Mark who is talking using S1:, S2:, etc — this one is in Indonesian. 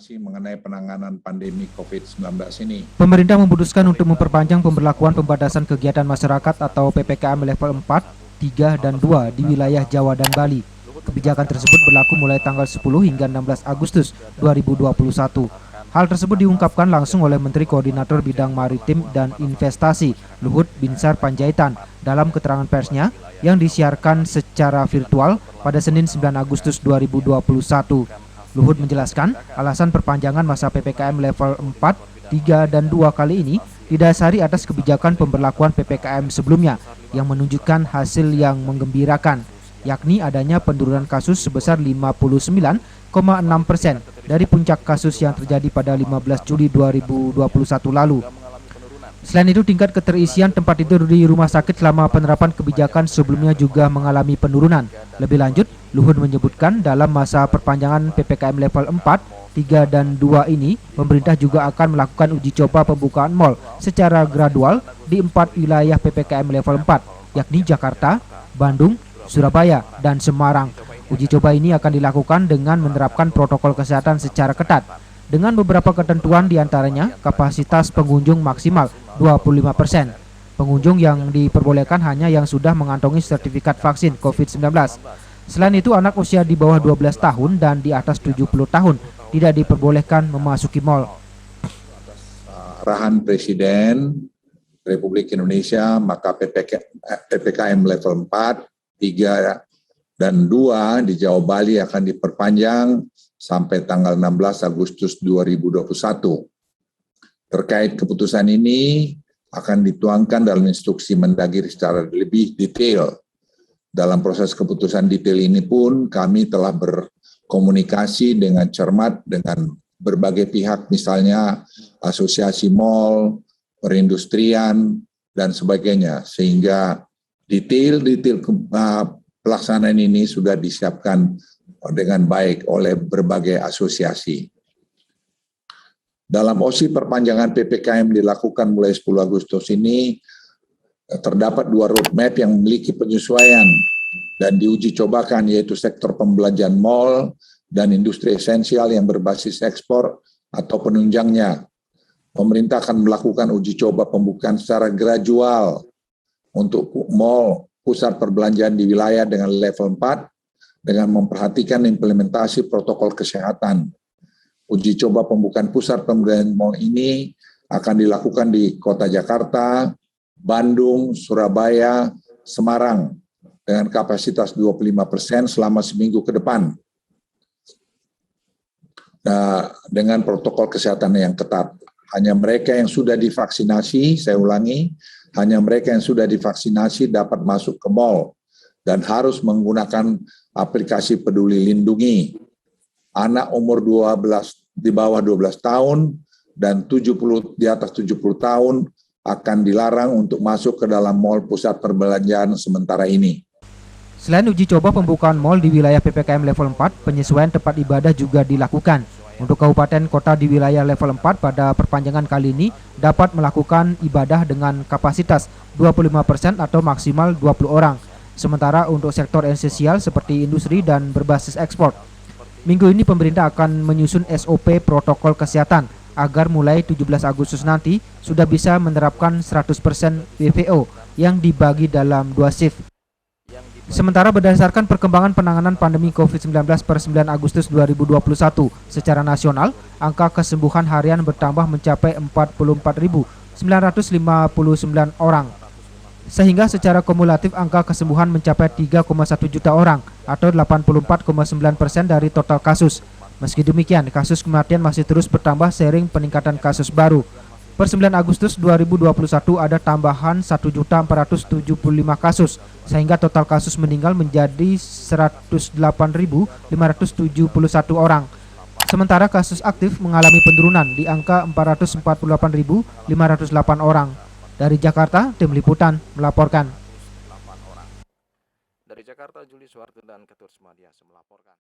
S1: informasi mengenai penanganan pandemi COVID-19 ini.
S2: Pemerintah memutuskan untuk memperpanjang pemberlakuan pembatasan kegiatan masyarakat atau PPKM level 4, 3, dan 2 di wilayah Jawa dan Bali. Kebijakan tersebut berlaku mulai tanggal 10 hingga 16 Agustus 2021. Hal tersebut diungkapkan langsung oleh Menteri Koordinator Bidang Maritim dan Investasi, Luhut Binsar Panjaitan, dalam keterangan persnya yang disiarkan secara virtual pada Senin 9 Agustus 2021. Luhut menjelaskan, alasan perpanjangan masa PPKM level 4, 3, dan 2 kali ini didasari atas kebijakan pemberlakuan PPKM sebelumnya yang menunjukkan hasil yang menggembirakan, yakni adanya penurunan kasus sebesar 59,6% dari puncak kasus yang terjadi pada 15 Juli 2021 lalu. Selain itu, tingkat keterisian tempat tidur di rumah sakit selama penerapan kebijakan sebelumnya juga mengalami penurunan. Lebih lanjut, Luhut menyebutkan dalam masa perpanjangan PPKM level 4, 3, dan 2 ini, pemerintah juga akan melakukan uji coba pembukaan mal secara gradual di 4 wilayah PPKM level 4, yakni Jakarta, Bandung, Surabaya, dan Semarang. Uji coba ini akan dilakukan dengan menerapkan protokol kesehatan secara ketat. Dengan beberapa ketentuan diantaranya, kapasitas pengunjung maksimal 25%. Pengunjung yang diperbolehkan hanya yang sudah mengantongi sertifikat vaksin COVID-19. Selain itu, anak usia di bawah 12 tahun dan di atas 70 tahun tidak diperbolehkan memasuki mal.
S1: Arahan Presiden Republik Indonesia, maka PPKM level 4, 3, dan 2 di Jawa Bali akan diperpanjang sampai tanggal 16 Agustus 2021. Terkait keputusan ini akan dituangkan dalam instruksi Mendagri secara lebih detail. Dalam proses keputusan detail ini pun kami telah berkomunikasi dengan cermat dengan berbagai pihak, misalnya asosiasi mal, perindustrian, dan sebagainya, sehingga detail-detail pelaksanaan ini sudah disiapkan dengan baik oleh berbagai asosiasi. Dalam OSI perpanjangan PPKM dilakukan mulai 10 Agustus ini, terdapat 2 roadmap yang memiliki penyesuaian dan diuji cobakan, yaitu sektor pembelanjaan mal dan industri esensial yang berbasis ekspor atau penunjangnya. Pemerintah akan melakukan uji coba pembukaan secara gradual untuk mal pusat perbelanjaan di wilayah dengan level 4 dengan memperhatikan implementasi protokol kesehatan. Uji coba pembukaan pusat perbelanjaan mal ini akan dilakukan di Kota Jakarta, Bandung, Surabaya, Semarang dengan kapasitas 25% selama seminggu ke depan. Nah, dengan protokol kesehatan yang ketat. Hanya mereka yang sudah divaksinasi, saya ulangi, hanya mereka yang sudah divaksinasi dapat masuk ke mal dan harus menggunakan aplikasi Peduli Lindungi. Anak umur 12 di bawah 12 tahun dan 70 di atas 70 tahun akan dilarang untuk masuk ke dalam mal pusat perbelanjaan sementara ini.
S2: Selain uji coba pembukaan mal di wilayah PPKM level 4, penyesuaian tempat ibadah juga dilakukan. Untuk kabupaten kota di wilayah level 4 pada perpanjangan kali ini dapat melakukan ibadah dengan kapasitas 25% atau maksimal 20 orang. Sementara untuk sektor esensial seperti industri dan berbasis ekspor, minggu ini pemerintah akan menyusun SOP protokol kesehatan agar mulai 17 Agustus nanti sudah bisa menerapkan 100% WFO yang dibagi dalam 2 shift. Sementara berdasarkan perkembangan penanganan pandemi COVID-19 per 9 Agustus 2021 secara nasional, angka kesembuhan harian bertambah mencapai 44.959 orang. Sehingga secara kumulatif angka kesembuhan mencapai 3,1 juta orang atau 84,9% dari total kasus. Meski demikian, kasus kematian masih terus bertambah seiring peningkatan kasus baru. Per 9 Agustus 2021 ada tambahan 1.475 kasus, sehingga total kasus meninggal menjadi 108.571 orang. Sementara kasus aktif mengalami penurunan di angka 448.508 orang. Dari Jakarta, tim liputan melaporkan.
S3: Dari Jakarta, Juli Suwarto dan Ketur Semadias melaporkan.